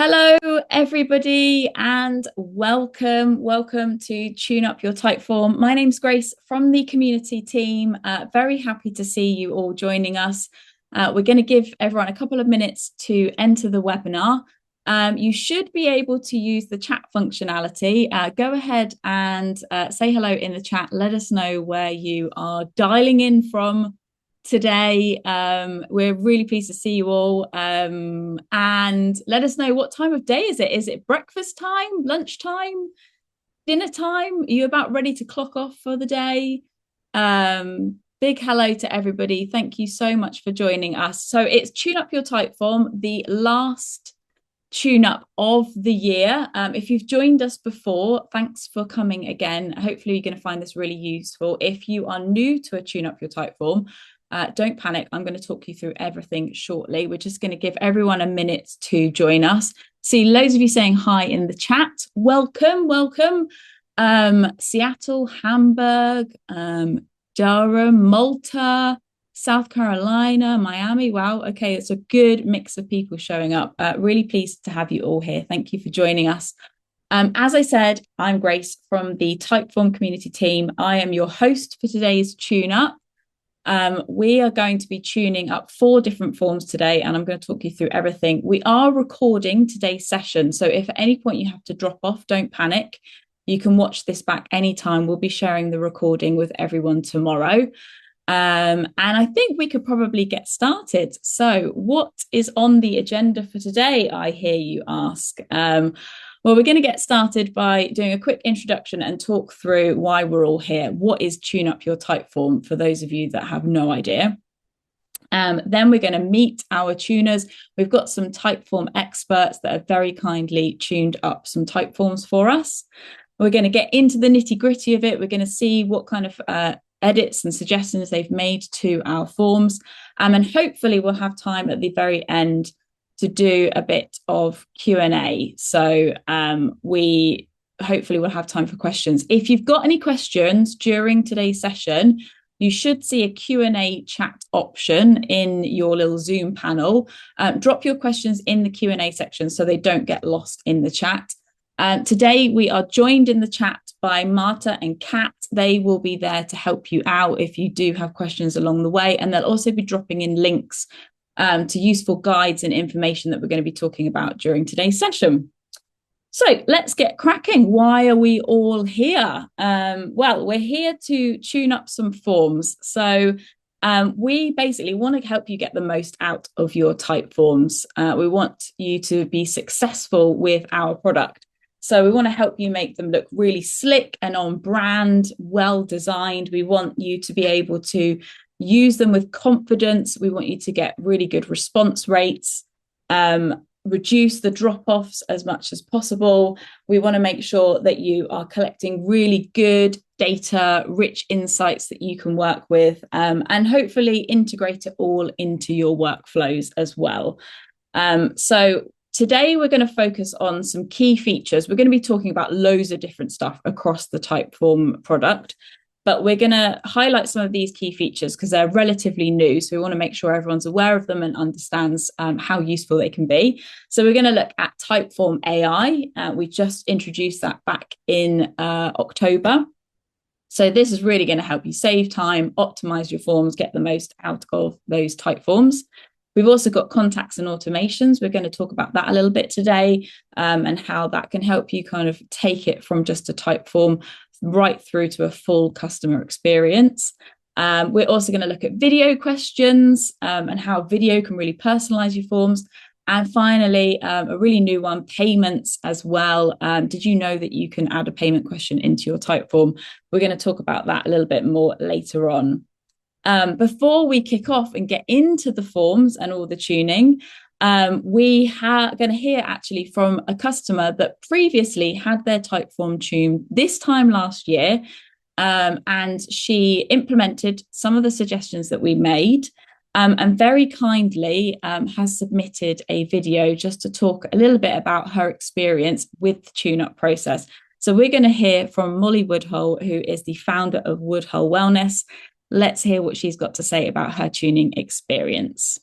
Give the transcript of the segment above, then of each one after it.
Hello, everybody, and welcome to Tune Up Your Typeform. My name's Grace from the community team. Very happy to see you all joining us. We're going to give everyone a couple of minutes to enter the webinar. You should be able to use the chat functionality. Go ahead and say hello in the chat. Let us know where you are dialing in from today. We're really pleased to see you all, and let us know, what time of day is it? Is it breakfast time, lunchtime, dinner time? Are you about ready to clock off for the day? Big hello to everybody. Thank you so much for joining us. So it's Tune Up Your Typeform, the last tune up of the year. If you've joined us before, thanks for coming again. Hopefully you're going to find this really useful. If you are new to a Tune Up Your Typeform, don't panic. I'm going to talk you through everything shortly. We're just going to give everyone a minute to join us. See loads of you saying hi in the chat. Welcome. Seattle, Hamburg, Durham, Malta, South Carolina, Miami. Wow. Okay. It's a good mix of people showing up. Really pleased to have you all here. Thank you for joining us. As I said, I'm Grace from the Typeform community team. I am your host for today's Tune Up. We are going to be tuning up 4 different forms today, and I'm going to talk you through everything. We are recording today's session, so if at any point you have to drop off, don't panic. You can watch this back anytime. We'll be sharing the recording with everyone tomorrow. And I think we could probably get started. So what is on the agenda for today, I hear you ask? Well, we're going to get started by doing a quick introduction and talk through why we're all here. What is Tune Up Your Typeform, for those of you that have no idea? Then we're going to meet our tuners. We've got some Typeform experts that have very kindly tuned up some Typeforms for us. We're going to get into the nitty-gritty of it. We're going to see what kind of edits and suggestions they've made to our forms. And hopefully we'll have time at the very end to do a bit of Q&A. So we hopefully will have time for questions. If you've got any questions during today's session, you should see a Q&A chat option in your little Zoom panel. Drop your questions in the Q&A section so they don't get lost in the chat. Today we are joined in the chat by Marta and Kat. They will be there to help you out if you do have questions along the way, and they'll also be dropping in links to useful guides and information that we're going to be talking about during today's session. So let's get cracking. Why are we all here? Well, we're here to tune up some forms. So we basically want to help you get the most out of your Typeforms. We want you to be successful with our product. So we want to help you make them look really slick and on brand, well designed. We want you to be able to use them with confidence. We want you to get really good response rates, reduce the drop-offs as much as possible. We want to make sure that you are collecting really good data, rich insights that you can work with, and hopefully integrate it all into your workflows as well. So today we're going to focus on some key features. We're going to be talking about loads of different stuff across the Typeform product, but we're going to highlight some of these key features because they're relatively new. So we want to make sure everyone's aware of them and understands how useful they can be. So we're going to look at Typeform AI. We just introduced that back in October. So this is really going to help you save time, optimize your forms, get the most out of those Typeforms. We've also got contacts and automations. We're going to talk about that a little bit today, and how that can help you kind of take it from just a Typeform right through to a full customer experience. We're also going to look at video questions, and how video can really personalize your forms. And finally, a really new one, payments as well. Did you know that you can add a payment question into your Typeform? We're going to talk about that a little bit more later on. Before we kick off and get into the forms and all the tuning, we are going to hear actually from a customer that previously had their Typeform tuned this time last year, and she implemented some of the suggestions that we made, and very kindly has submitted a video just to talk a little bit about her experience with the tune-up process. So we're going to hear from Molly Woodhull, who is the founder of Woodhull Wellness. Let's hear what she's got to say about her tuning experience.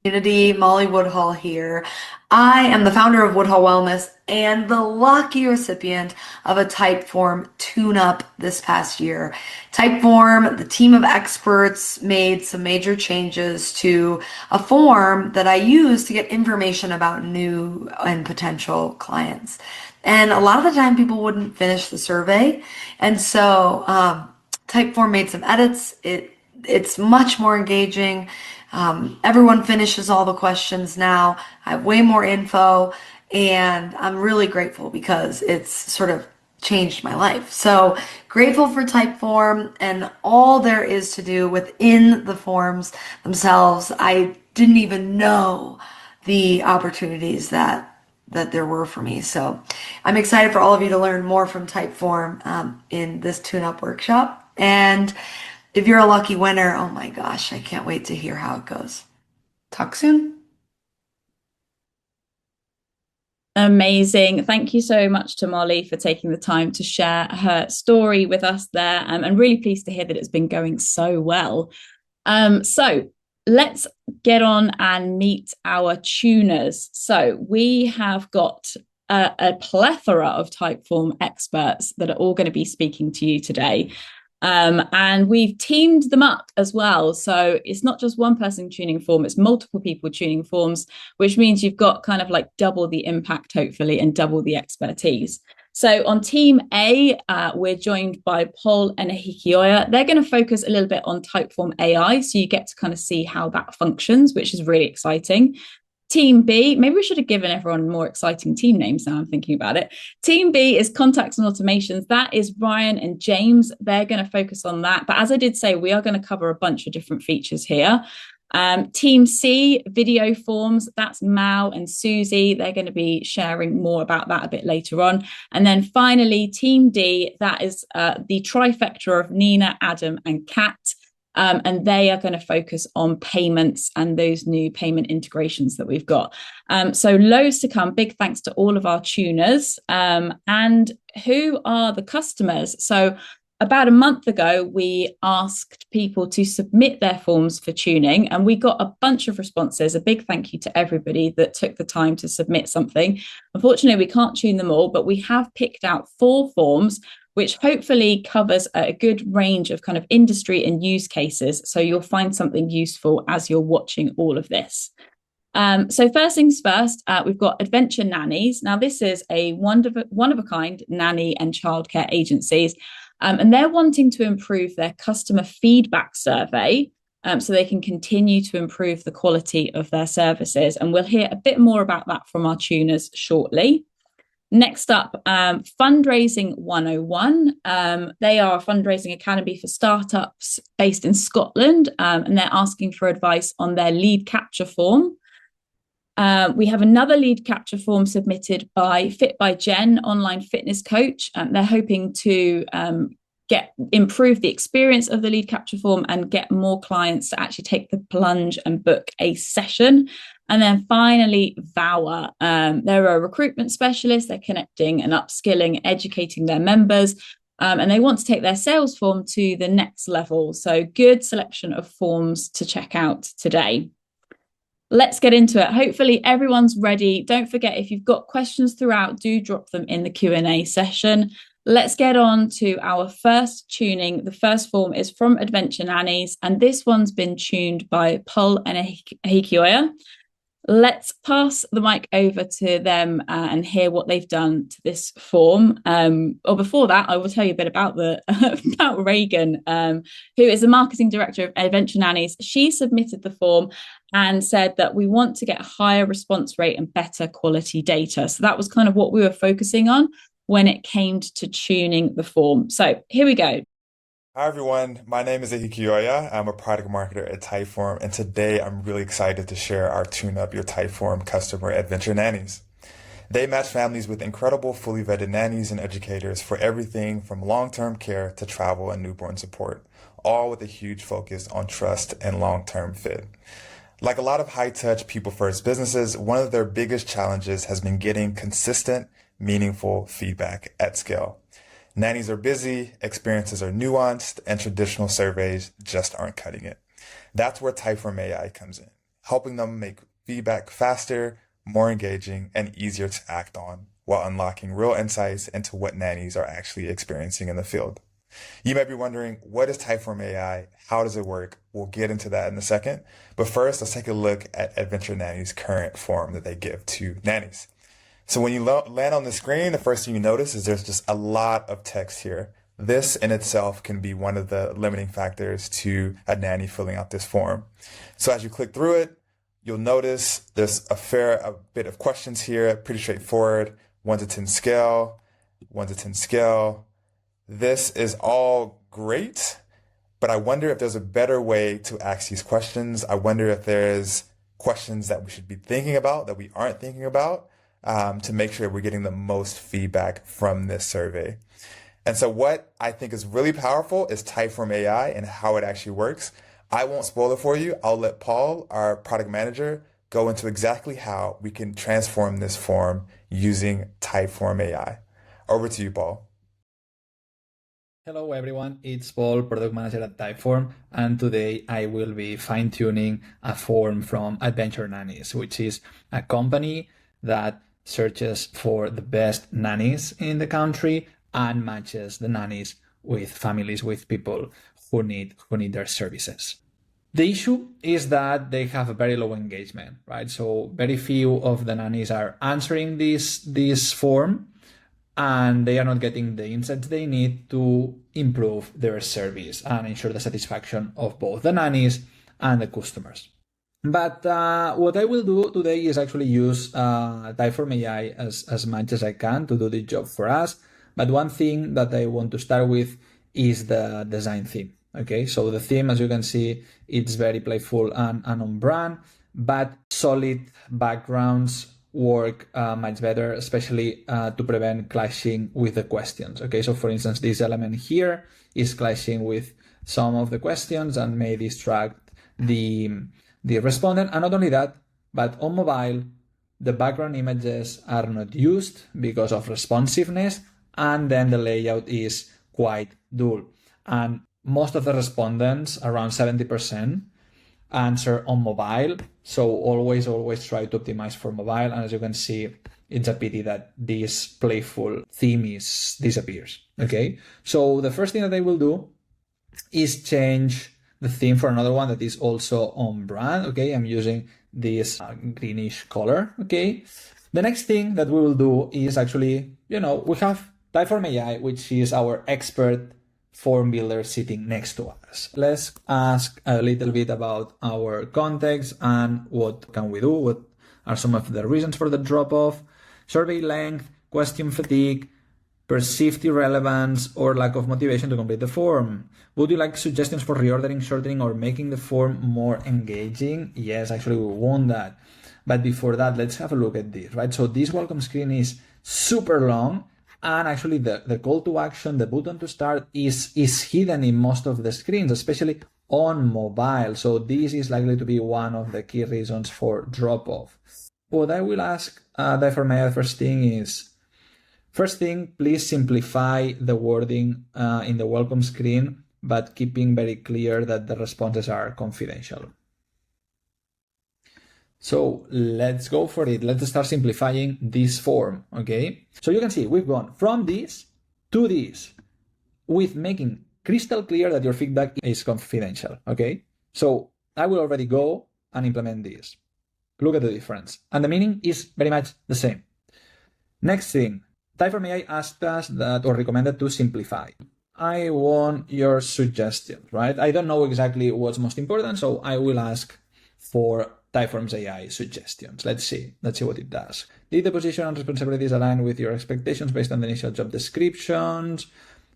Community, Molly Woodhull here. I am the founder of Woodhull Wellness and the lucky recipient of a Typeform tune-up this past year. Typeform, the team of experts made some major changes to a form that I use to get information about new and potential clients. And a lot of the time people wouldn't finish the survey. And so Typeform made some edits. It's much more engaging. Everyone finishes all the questions now. I have way more info, and I'm really grateful because it's sort of changed my life. So grateful for Typeform and all there is to do within the forms themselves. I didn't even know the opportunities that there were for me. So I'm excited for all of you to learn more from Typeform in this tune-up workshop. And if you're a lucky winner, oh my gosh, I can't wait to hear how it goes. Talk soon. Amazing. Thank you so much to Molly for taking the time to share her story with us there. I'm really pleased to hear that it's been going so well. So let's get on and meet our tuners. So we have got a plethora of Typeform experts that are all going to be speaking to you today. And we've teamed them up as well. So it's not just one person tuning form, it's multiple people tuning forms, which means you've got kind of like double the impact, hopefully, and double the expertise. So on team A, we're joined by Paul and Hikioya. They're going to focus a little bit on Typeform AI. So you get to kind of see how that functions, which is really exciting. Team B, maybe we should have given everyone more exciting team names now I'm thinking about it. Team B is contacts and automations. That is Ryan and James. They're going to focus on that. But as I did say, we are going to cover a bunch of different features here. Team C, video forms. That's Mao and Susie. They're going to be sharing more about that a bit later on. And then finally, Team D, that is the trifecta of Nina, Adam, and Kat. And they are going to focus on payments and those new payment integrations that we've got. So loads to come. Big thanks to all of our tuners. And who are the customers? So about a month ago, we asked people to submit their forms for tuning, and we got a bunch of responses. A big thank you to everybody that took the time to submit something. Unfortunately, we can't tune them all, but we have picked out 4 forms which hopefully covers a good range of kind of industry and use cases. So you'll find something useful as you're watching all of this. So first things first, we've got Adventure Nannies. Now, this is a one-of-a-kind nanny and childcare agencies, and they're wanting to improve their customer feedback survey so they can continue to improve the quality of their services. And we'll hear a bit more about that from our tuners shortly. Next up, Fundraising 101. They are a fundraising academy for startups based in Scotland, and they're asking for advice on their lead capture form. We have another lead capture form submitted by Fit by Jen, online fitness coach. They're hoping to improve the experience of the lead capture form and get more clients to actually take the plunge and book a session. And then finally, Vower. They're a recruitment specialist. They're connecting and upskilling, educating their members, and they want to take their sales form to the next level. So good selection of forms to check out today. Let's get into it. Hopefully everyone's ready. Don't forget, if you've got questions throughout, do drop them in the Q&A session. Let's get on to our first tuning. The first form is from Adventure Nannies, and this one's been tuned by Paul and Hikioya. Let's pass the mic over to them and hear what they've done to this form. Or before that, I will tell you a bit about about Reagan, who is the marketing director of Adventure Nannies. She submitted the form and said that we want to get a higher response rate and better quality data. So that was kind of what we were focusing on when it came to tuning the form. So here we go. Hi everyone, my name is Ihikioya. I'm a product marketer at Typeform, and today I'm really excited to share our Tune Up Your Typeform customer Adventure Nannies. They match families with incredible fully vetted nannies and educators for everything from long-term care to travel and newborn support, all with a huge focus on trust and long-term fit. Like a lot of high-touch, people-first businesses, one of their biggest challenges has been getting consistent, meaningful feedback at scale. Nannies are busy, experiences are nuanced, and traditional surveys just aren't cutting it. That's where Typeform AI comes in, helping them make feedback faster, more engaging, and easier to act on, while unlocking real insights into what nannies are actually experiencing in the field. You might be wondering, what is Typeform AI? How does it work? We'll get into that in a second. But first, let's take a look at Adventure Nanny's current form that they give to nannies. So when you land on the screen, the first thing you notice is there's just a lot of text here. This in itself can be one of the limiting factors to a nanny filling out this form. So as you click through it, you'll notice there's a bit of questions here, pretty straightforward. 1 to 10 scale, 1 to 10 scale. This is all great, but I wonder if there's a better way to ask these questions. I wonder if there's questions that we should be thinking about that we aren't thinking about, to make sure we're getting the most feedback from this survey. And so what I think is really powerful is Typeform AI and how it actually works. I won't spoil it for you. I'll let Paul, our product manager, go into exactly how we can transform this form using Typeform AI. Over to you, Paul. Hello everyone, it's Paul, product manager at Typeform, and today I will be fine-tuning a form from Adventure Nannies, which is a company that searches for the best nannies in the country and matches the nannies with families, with people who need their services. The issue is that they have a very low engagement, right? So very few of the nannies are answering this form, and they are not getting the insights they need to improve their service and ensure the satisfaction of both the nannies and the customers. But what I will do today is actually use Typeform AI as much as I can to do the job for us. But one thing that I want to start with is the design theme. Okay, so the theme, as you can see, it's very playful and on brand, but solid backgrounds work much better, especially to prevent clashing with the questions. Okay, so for instance, this element here is clashing with some of the questions and may distract the respondent. And not only that, but on mobile, the background images are not used because of responsiveness, and then the layout is quite dull. And most of the respondents, around 70%, answer on mobile. So always try to optimize for mobile. And as you can see, it's a pity that this playful theme disappears. Okay. So the first thing that I will do is change the theme for another one that is also on brand. Okay. I'm using this greenish color. Okay. The next thing that we will do is actually, we have Typeform AI, which is our expert form builder sitting next to us. Let's ask a little bit about our context and what can we do, what are some of the reasons for the drop-off, survey length, question fatigue, perceived irrelevance, or lack of motivation to complete the form. Would you like suggestions for reordering, shortening, or making the form more engaging? Yes, actually we want that. But before that, let's have a look at this, right? So this welcome screen is super long. And actually the call to action, the button to start is hidden in most of the screens, especially on mobile. So this is likely to be one of the key reasons for drop-off. What I will ask Typeform AI first thing, please simplify the wording in the welcome screen, but keeping very clear that the responses are confidential. So let's go for it. Let's start simplifying this form, okay? So you can see we've gone from this to this with making crystal clear that your feedback is confidential, okay? So I will already go and implement this. Look at the difference. And the meaning is very much the same. Next thing, Typeform AI asked us that, or recommended to simplify. I want your suggestions, right? I don't know exactly what's most important, so I will ask for Typeform's AI suggestions. Let's see what it does. Did the position and responsibilities align with your expectations based on the initial job descriptions?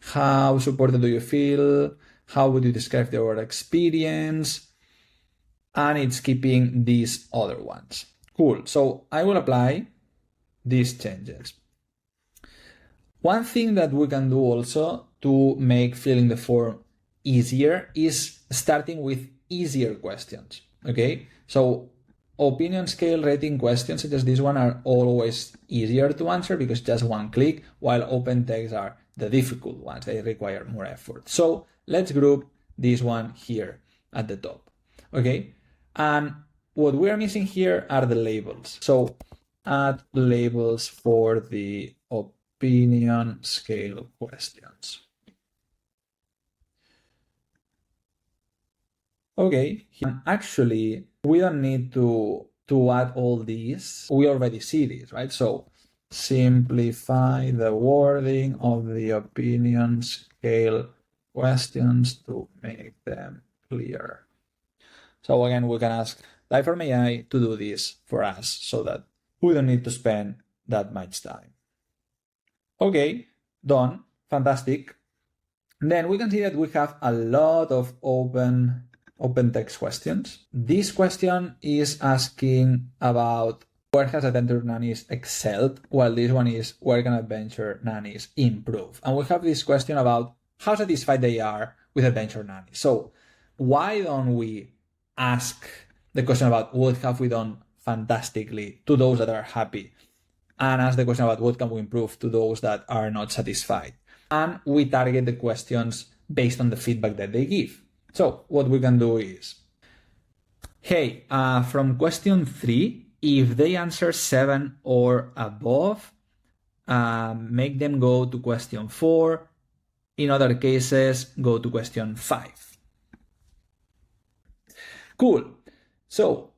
How supported do you feel? How would you describe your experience? And it's keeping these other ones. Cool. So I will apply these changes. One thing that we can do also to make filling the form easier is starting with easier questions. Okay, so opinion scale rating questions such as this one are always easier to answer because just one click, while open text are the difficult ones. They require more effort. So let's group this one here at the top. Okay, and what we are missing here are the labels. So add labels for the opinion scale questions. Okay, actually, we don't need to add all these. We already see this, right? So simplify the wording of the opinion scale questions to make them clear. So again, we can ask Typeform AI to do this for us so that we don't need to spend that much time. Okay, done. Fantastic. Then we can see that we have a lot of open text questions. This question is asking about where has Adventure Nannies excelled, while this one is where can Adventure Nannies improve. And we have this question about how satisfied they are with Adventure Nannies. So why don't we ask the question about what have we done fantastically to those that are happy, and ask the question about what can we improve to those that are not satisfied. And we target the questions based on the feedback that they give. So what we can do is, hey, from question 3, if they answer 7 or above, make them go to question 4. In other cases, go to question 5. Cool. So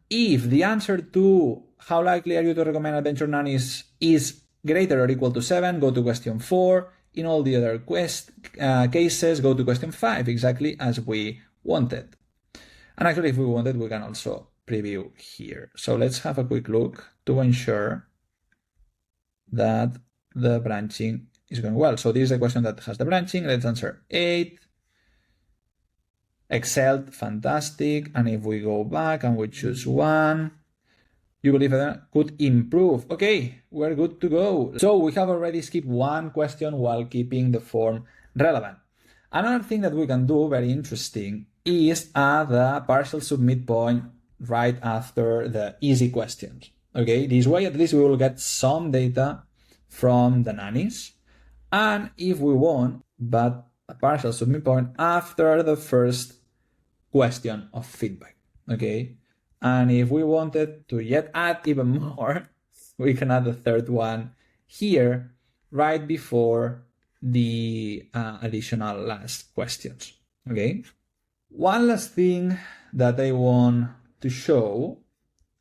if the answer to how likely are you to recommend Adventure Nannies is greater or equal to 7, go to question 4. In all the other cases, go to question 5, exactly as we wanted. And actually, if we wanted, we can also preview here. So let's have a quick look to ensure that the branching is going well. So this is a question that has the branching. Let's answer 8. Excelled, fantastic. And if we go back and we choose 1, you believe that could improve. Okay, we're good to go. So we have already skipped one question while keeping the form relevant. Another thing that we can do, very interesting, is add the partial submit point right after the easy questions. Okay, this way at least we will get some data from the nannies. And if we want, but a partial submit point after the first question of feedback. Okay. And if we wanted to yet add even more, we can add the third one here right before the additional last questions. Okay. One last thing that I want to show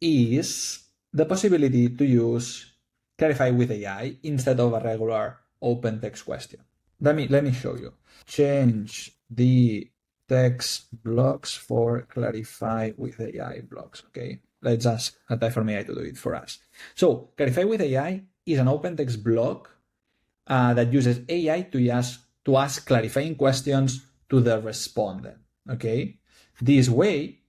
is the possibility to use Clarify with AI instead of a regular open text question. Let me show you. Change the text blocks for Clarify with AI blocks. Okay, let's ask a Typeform AI to do it for us. So Clarify with AI is an open text block that uses AI to ask clarifying questions to the respondent. Okay, this way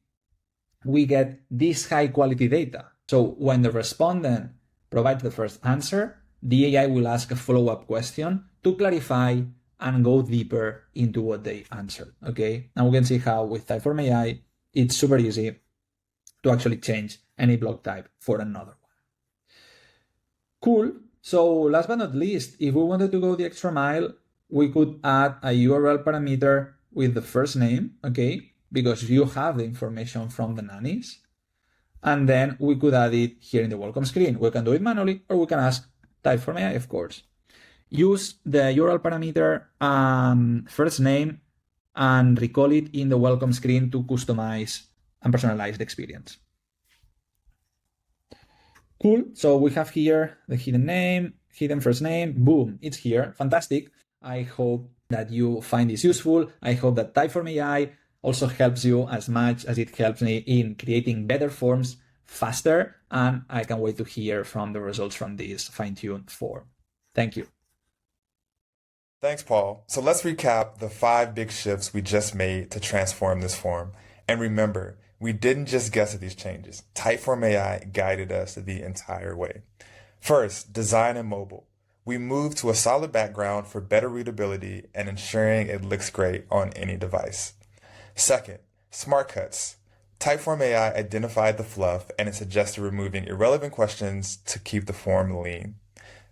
we get this high quality data. So when the respondent provides the first answer, the AI will ask a follow-up question to clarify and go deeper into what they answered. Okay, and we can see how with Typeform AI, it's super easy to actually change any block type for another one. Cool. So last but not least, if we wanted to go the extra mile, we could add a URL parameter with the first name, okay, because you have the information from the nannies. And then we could add it here in the welcome screen. We can do it manually, or we can ask Typeform AI, of course. Use the URL parameter first name and recall it in the welcome screen to customize and personalize the experience. Cool. So we have here the hidden name, hidden first name. Boom, it's here. Fantastic. I hope that you find this useful. I hope that Typeform AI also helps you as much as it helps me in creating better forms faster. And I can't wait to hear from the results from this fine-tuned form. Thank you. Thanks, Paul. So let's recap the 5 big shifts we just made to transform this form. And remember, we didn't just guess at these changes. Typeform AI guided us the entire way. First, design and mobile. We moved to a solid background for better readability and ensuring it looks great on any device. Second, smart cuts. Typeform AI identified the fluff and it suggested removing irrelevant questions to keep the form lean.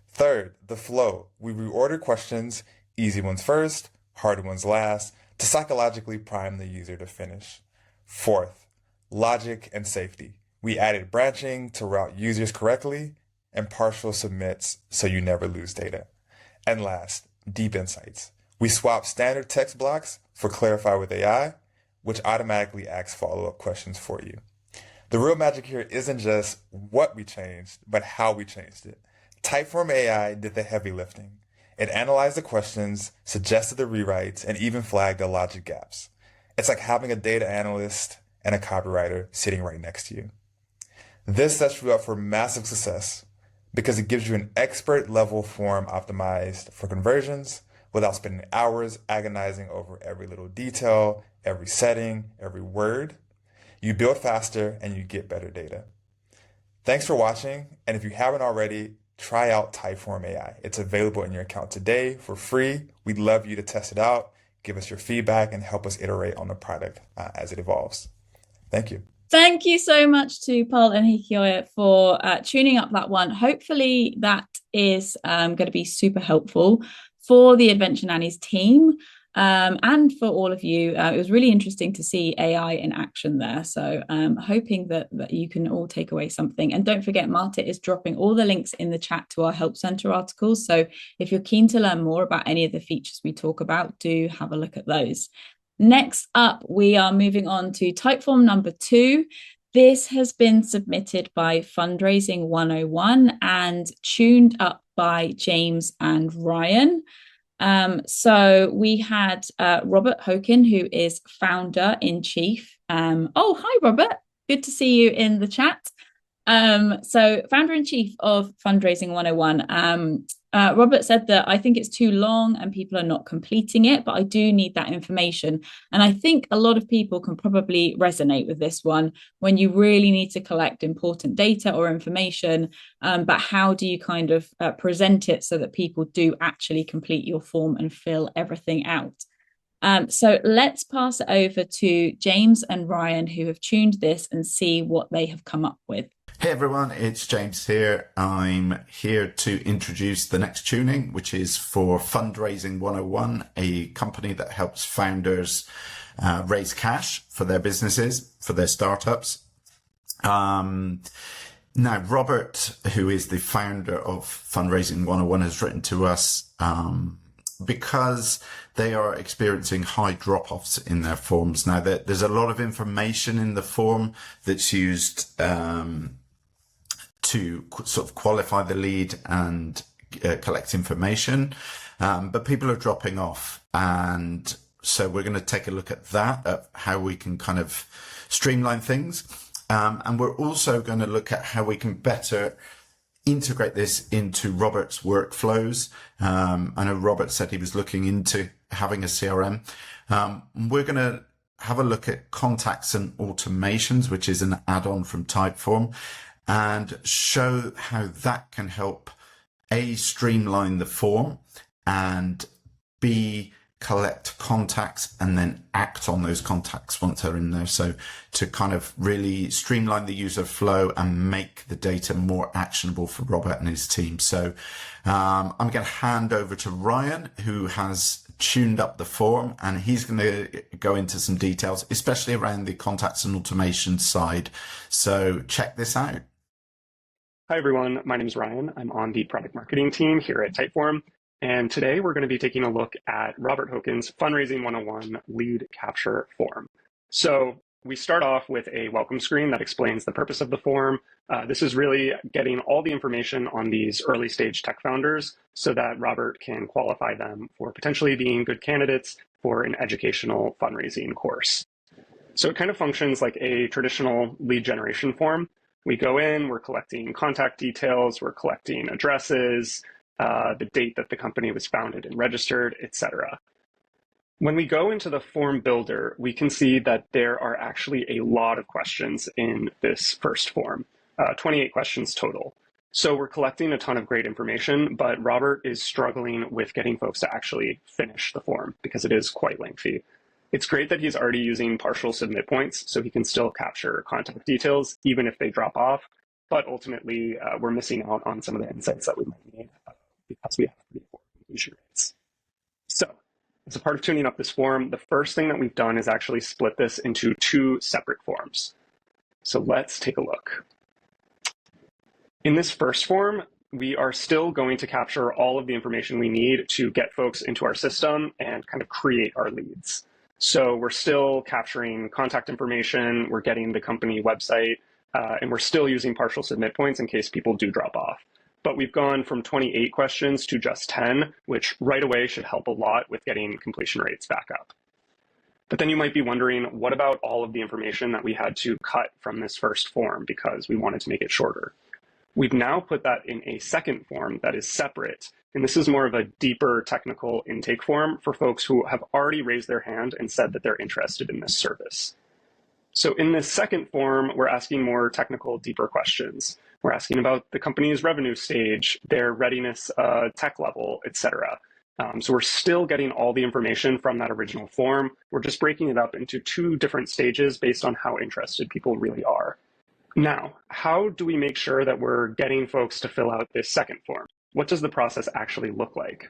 Third, the flow. We reordered questions, easy ones first, harder ones last, to psychologically prime the user to finish. Fourth, logic, and safety. We added branching to route users correctly and partial submits so you never lose data. And last, deep insights. We swapped standard text blocks for Clarify with AI, which automatically asks follow-up questions for you. The real magic here isn't just what we changed, but how we changed it. Typeform AI did the heavy lifting. It analyzed the questions, suggested the rewrites, and even flagged the logic gaps. It's like having a data analyst and a copywriter sitting right next to you. This sets you up for massive success because it gives you an expert level form optimized for conversions without spending hours agonizing over every little detail, every setting, every word. You build faster and you get better data. Thanks for watching, and if you haven't already, try out Typeform AI. It's available in your account today for free. We'd love you to test it out, give us your feedback, and help us iterate on the product as it evolves. Thank you. Thank you so much to Paul and Hikioya for tuning up that one. Hopefully that is going to be super helpful for the Adventure Nannies team and for all of you. It was really interesting to see AI in action there. So hoping that you can all take away something. And don't forget, Marta is dropping all the links in the chat to our Help Center articles. So if you're keen to learn more about any of the features we talk about, do have a look at those. Next up, we are moving on to Typeform number 2. This has been submitted by Fundraising 101 and tuned up by James and Ryan. So we had Robert Hokin, who is founder-in-chief. Oh, hi, Robert. Good to see you in the chat. So founder-in-chief of Fundraising 101. Robert said that I think it's too long and people are not completing it, but I do need that information. And I think a lot of people can probably resonate with this one when you really need to collect important data or information, but how do you kind of present it so that people do actually complete your form and fill everything out? So let's pass it over to James and Ryan, who have tuned this, and see what they have come up with. Hey everyone, it's James here. I'm here to introduce the next tuning, which is for Fundraising 101, a company that helps founders raise cash for their businesses, for their startups. Now, Robert, who is the founder of Fundraising 101, has written to us because they are experiencing high drop-offs in their forms. Now, there's a lot of information in the form that's used to sort of qualify the lead and collect information, but people are dropping off. And so we're going to take a look at that, at how we can kind of streamline things. And we're also going to look at how we can better integrate this into Robert's workflows. I know Robert said he was looking into having a CRM. We're going to have a look at contacts and automations, which is an add-on from Typeform, and show how that can help A, streamline the form, and B, collect contacts and then act on those contacts once they're in there. So to kind of really streamline the user flow and make the data more actionable for Robert and his team. So I'm going to hand over to Ryan, who has tuned up the form, and he's going to go into some details, especially around the contacts and automation side. So check this out. Hi, everyone. My name is Ryan. I'm on the product marketing team here at Typeform. And today we're going to be taking a look at Robert Hokin's Fundraising 101 lead capture form. So we start off with a welcome screen that explains the purpose of the form. This is really getting all the information on these early stage tech founders so that Robert can qualify them for potentially being good candidates for an educational fundraising course. So it kind of functions like a traditional lead generation form. We go in, we're collecting contact details, we're collecting addresses, the date that the company was founded and registered, etc. When we go into the form builder, we can see that there are actually a lot of questions in this first form, 28 questions total. So we're collecting a ton of great information, but Robert is struggling with getting folks to actually finish the form because it is quite lengthy. It's great that he's already using partial submit points, so he can still capture contact details, even if they drop off. But ultimately, we're missing out on some of the insights that we might need because we have pretty poor completion rates. So as a part of tuning up this form, the first thing that we've done is actually split this into two separate forms. So let's take a look. In this first form, we are still going to capture all of the information we need to get folks into our system and kind of create our leads. So we're still capturing contact information, we're getting the company website, and we're still using partial submit points in case people do drop off. But we've gone from 28 questions to just 10, which right away should help a lot with getting completion rates back up. But then you might be wondering, what about all of the information that we had to cut from this first form because we wanted to make it shorter? We've now put that in a second form that is separate, and this is more of a deeper technical intake form for folks who have already raised their hand and said that they're interested in this service. So in this second form, we're asking more technical, deeper questions. We're asking about the company's revenue stage, their readiness tech level, etc. So we're still getting all the information from that original form. We're just breaking it up into 2 different stages based on how interested people really are. Now, how do we make sure that we're getting folks to fill out this second form? What does the process actually look like?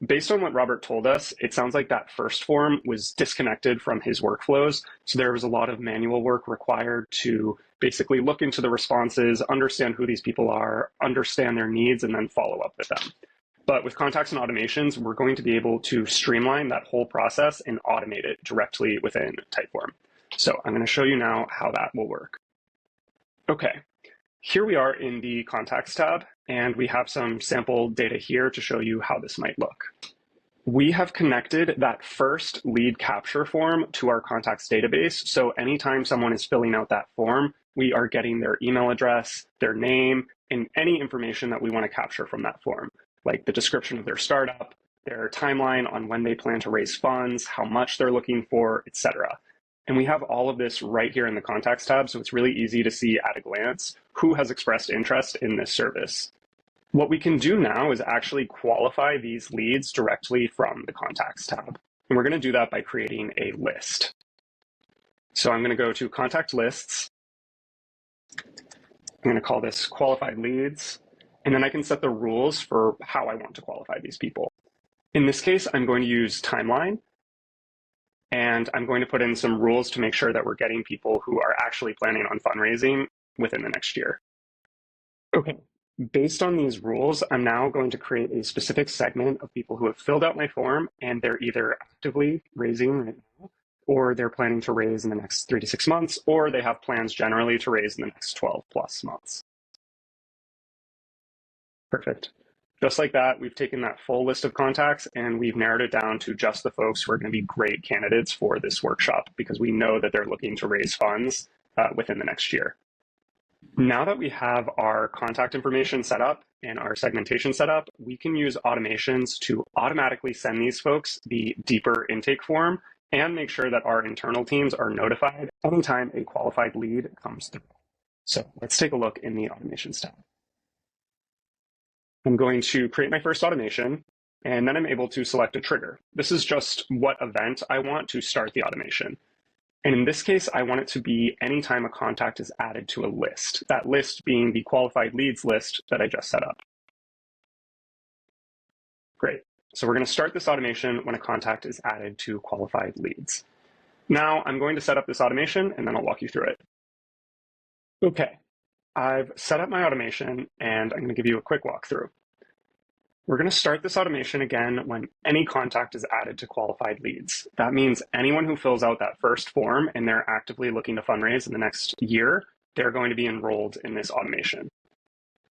Based on what Robert told us, it sounds like that first form was disconnected from his workflows. So there was a lot of manual work required to basically look into the responses, understand who these people are, understand their needs, and then follow up with them. But with contacts and automations, we're going to be able to streamline that whole process and automate it directly within Typeform. So I'm going to show you now how that will work. Okay, here we are in the Contacts tab, and we have some sample data here to show you how this might look. We have connected that first lead capture form to our contacts database, so anytime someone is filling out that form, we are getting their email address, their name, and any information that we want to capture from that form, like the description of their startup, their timeline on when they plan to raise funds, how much they're looking for, etc. And we have all of this right here in the Contacts tab, so it's really easy to see at a glance who has expressed interest in this service. What we can do now is actually qualify these leads directly from the Contacts tab. And we're going to do that by creating a list. So I'm going to go to Contact Lists. I'm going to call this Qualified Leads. And then I can set the rules for how I want to qualify these people. In this case, I'm going to use Timeline. And I'm going to put in some rules to make sure that we're getting people who are actually planning on fundraising within the next year. Okay, based on these rules, I'm now going to create a specific segment of people who have filled out my form and they're either actively raising right now, or they're planning to raise in the next 3 to 6 months, or they have plans generally to raise in the next 12 plus months. Perfect. Just like that, we've taken that full list of contacts and we've narrowed it down to just the folks who are going to be great candidates for this workshop because we know that they're looking to raise funds within the next year. Now that we have our contact information set up and our segmentation set up, we can use automations to automatically send these folks the deeper intake form and make sure that our internal teams are notified anytime a qualified lead comes through. So let's take a look in the Automations tab. I'm going to create my first automation, and then I'm able to select a trigger. This is just what event I want to start the automation. And in this case, I want it to be anytime a contact is added to a list, that list being the qualified leads list that I just set up. Great. So we're going to start this automation when a contact is added to qualified leads. Now I'm going to set up this automation, and then I'll walk you through it. Okay. I've set up my automation and I'm going to give you a quick walkthrough. We're going to start this automation again when any contact is added to qualified leads. That means anyone who fills out that first form and they're actively looking to fundraise in the next year, they're going to be enrolled in this automation.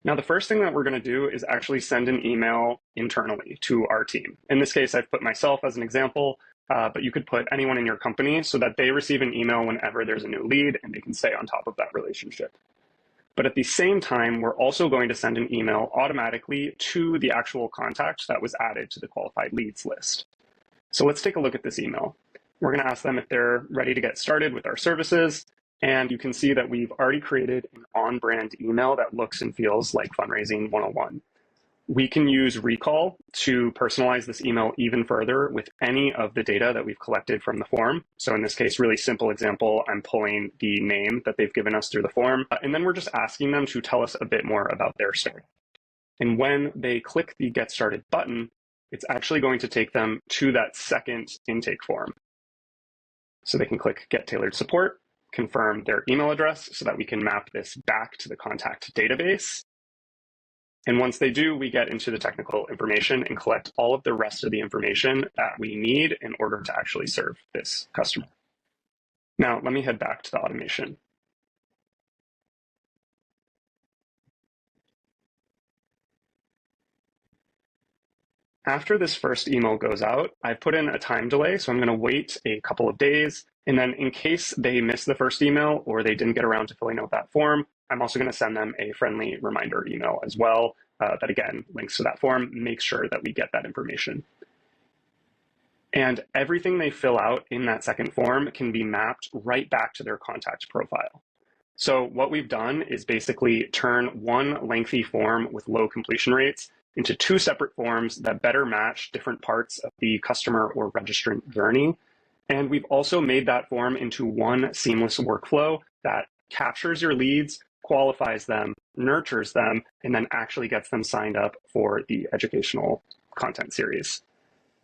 Now, the first thing that we're going to do is actually send an email internally to our team. In this case, I've put myself as an example, but you could put anyone in your company so that they receive an email whenever there's a new lead and they can stay on top of that relationship. But at the same time, we're also going to send an email automatically to the actual contact that was added to the qualified leads list. So let's take a look at this email. We're going to ask them if they're ready to get started with our services. And you can see that we've already created an on-brand email that looks and feels like Fundraising 101. We can use Recall to personalize this email even further with any of the data that we've collected from the form. So in this case, really simple example, I'm pulling the name that they've given us through the form, and then we're just asking them to tell us a bit more about their startup. And when they click the Get Started button, it's actually going to take them to that second intake form. So they can click Get Tailored Support, confirm their email address so that we can map this back to the contact database. And once they do, we get into the technical information and collect all of the rest of the information that we need in order to actually serve this customer. Now, let me head back to the automation. After this first email goes out, I've put in a time delay, so I'm going to wait a couple of days. And then in case they miss the first email or they didn't get around to filling out that form, I'm also going to send them a friendly reminder email as well that, again, links to that form. Make sure that we get that information. And everything they fill out in that second form can be mapped right back to their contact profile. So what we've done is basically turn one lengthy form with low completion rates into two separate forms that better match different parts of the customer or registrant journey. And we've also made that form into one seamless workflow that captures your leads, qualifies them, nurtures them, and then actually gets them signed up for the educational content series.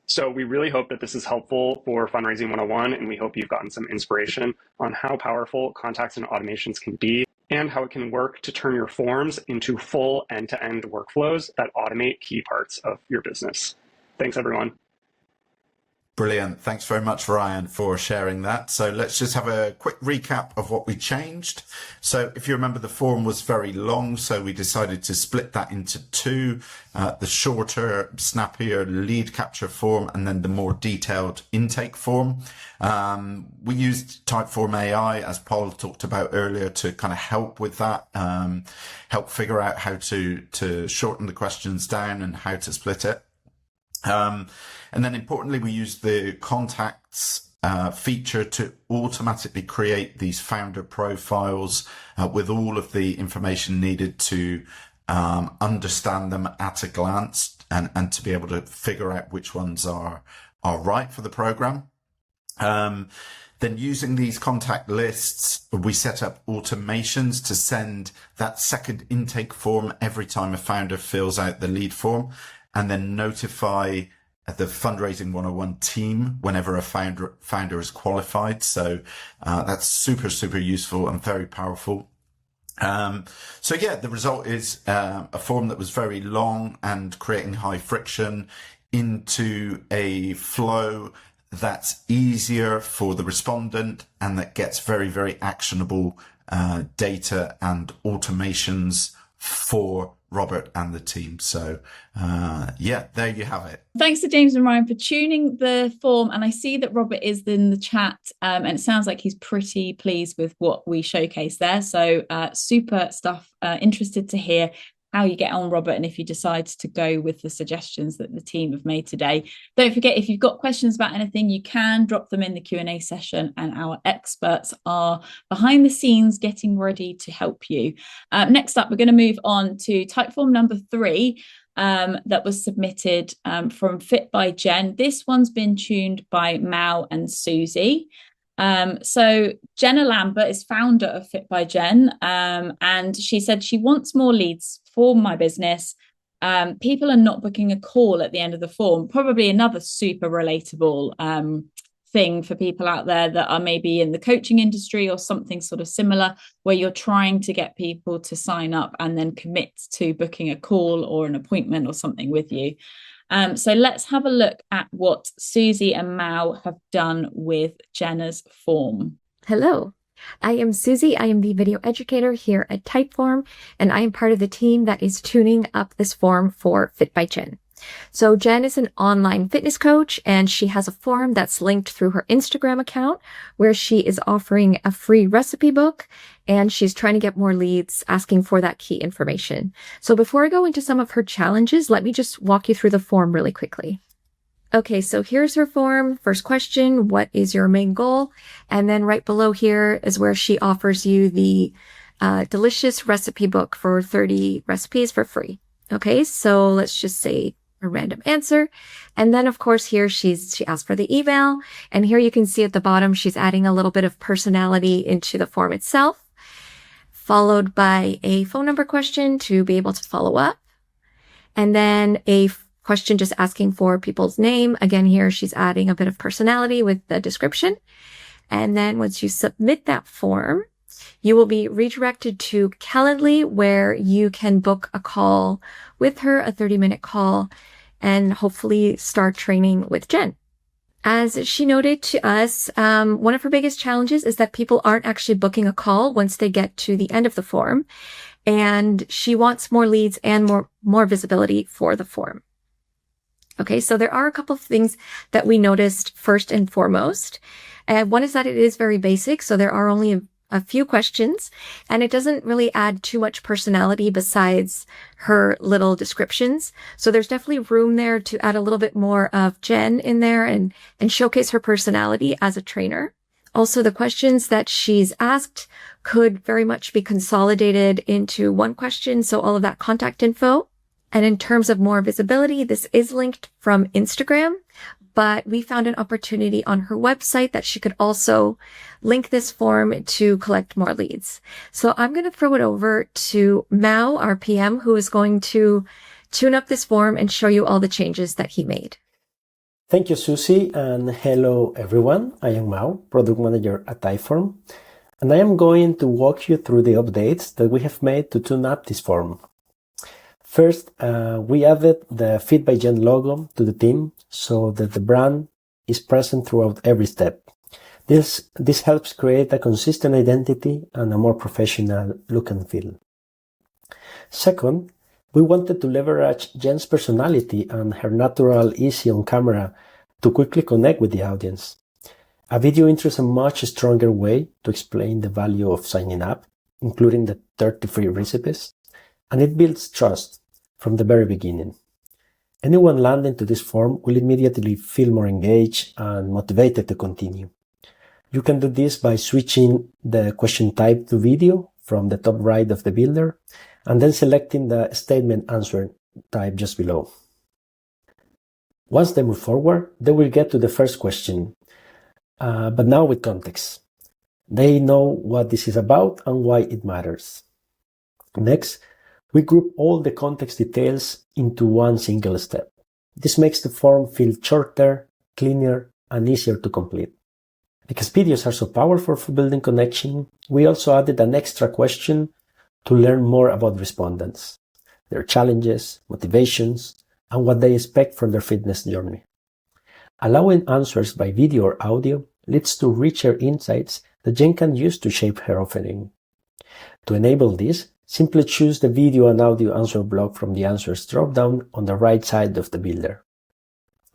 So we really hope that this is helpful for Fundraising 101, and we hope you've gotten some inspiration on how powerful contacts and automations can be and how it can work to turn your forms into full end-to-end workflows that automate key parts of your business. Thanks, everyone. Brilliant. Thanks very much, Ryan, for sharing that. So let's just have a quick recap of what we changed. So if you remember, the form was very long, so we decided to split that into two, the shorter, snappier lead capture form, and then the more detailed intake form. We used Typeform AI, as Paul talked about earlier, to kind of help with that, help figure out how to shorten the questions down and how to split it. And then importantly, we use the contacts feature to automatically create these founder profiles with all of the information needed to understand them at a glance and to be able to figure out which ones are right for the program. Then using these contact lists, we set up automations to send that second intake form every time a founder fills out the lead form, and then notify the Fundraising 101 team whenever a founder is qualified. So that's super, super useful and very powerful. So yeah, the result is a form that was very long and creating high friction into a flow that's easier for the respondent and that gets very, very actionable data and automations for Robert and the team. So yeah, there you have it. Thanks to James and Ryan for tuning the form. And I see that Robert is in the chat and it sounds like he's pretty pleased with what we showcased there. So super stuff. Interested to hear how you get on, Robert, and if you decide to go with the suggestions that the team have made today. Don't forget, if you've got questions about anything, you can drop them in the Q&A session, and our experts are behind the scenes getting ready to help you. Next up, we're going to move on to Typeform number 3 that was submitted from Fit by Jen. This one's been tuned by Mao and Susie. So Jenna Lambert is founder of Fit by Jen, and she said she wants more leads for my business. People are not booking a call at the end of the form. Probably another super relatable thing for people out there that are maybe in the coaching industry or something sort of similar, where you're trying to get people to sign up and then commit to booking a call or an appointment or something with you. So let's have a look at what Susie and Mao have done with Jenna's form. Hello, I am Susie. I am the video educator here at Typeform, and I am part of the team that is tuning up this form for Fit by Jen. So Jen is an online fitness coach, and she has a form that's linked through her Instagram account where she is offering a free recipe book, and she's trying to get more leads asking for that key information. So before I go into some of her challenges, let me just walk you through the form really quickly. Okay, so here's her form. First question, what is your main goal? And then right below here is where she offers you the delicious recipe book for 30 recipes for free. Okay, so let's just say a random answer. And then of course here she asked for the email. And here you can see at the bottom, she's adding a little bit of personality into the form itself, followed by a phone number question to be able to follow up. And then a question just asking for people's name. Again, here she's adding a bit of personality with the description. And then once you submit that form, you will be redirected to Calendly, where you can book a call with her, a 30-minute call, and hopefully start training with Jen. As she noted to us, one of her biggest challenges is that people aren't actually booking a call once they get to the end of the form, and she wants more leads and more visibility for the form. Okay, so there are a couple of things that we noticed first and foremost. One is that it is very basic, so there are only a few questions, and it doesn't really add too much personality besides her little descriptions. So there's definitely room there to add a little bit more of Jen in there and showcase her personality as a trainer. Also, the questions that she's asked could very much be consolidated into one question, so all of that contact info. And in terms of more visibility, this is linked from Instagram, but we found an opportunity on her website that she could also link this form to collect more leads. So I'm going to throw it over to Mao, our PM, who is going to tune up this form and show you all the changes that he made. Thank you, Susie, and hello, everyone. I am Mao, Product Manager at Typeform, and I am going to walk you through the updates that we have made to tune up this form. First, we added the Fit by Jen logo to the theme so that the brand is present throughout every step. This helps create a consistent identity and a more professional look and feel. Second, we wanted to leverage Jen's personality and her natural easy on camera to quickly connect with the audience. A video intro is a much stronger way to explain the value of signing up, including the 30 free recipes, and it builds trust from the very beginning. Anyone landing to this form will immediately feel more engaged and motivated to continue. You can do this by switching the question type to video from the top right of the builder, and then selecting the statement answer type just below. Once they move forward, they will get to the first question, but now with context. They know what this is about and why it matters. Next, we group all the context details into one single step. This makes the form feel shorter, cleaner, and easier to complete. Because videos are so powerful for building connection, we also added an extra question to learn more about respondents, their challenges, motivations, and what they expect from their fitness journey. Allowing answers by video or audio leads to richer insights that Jen can use to shape her offering. To enable this, simply choose the video and audio answer block from the answers dropdown on the right side of the builder.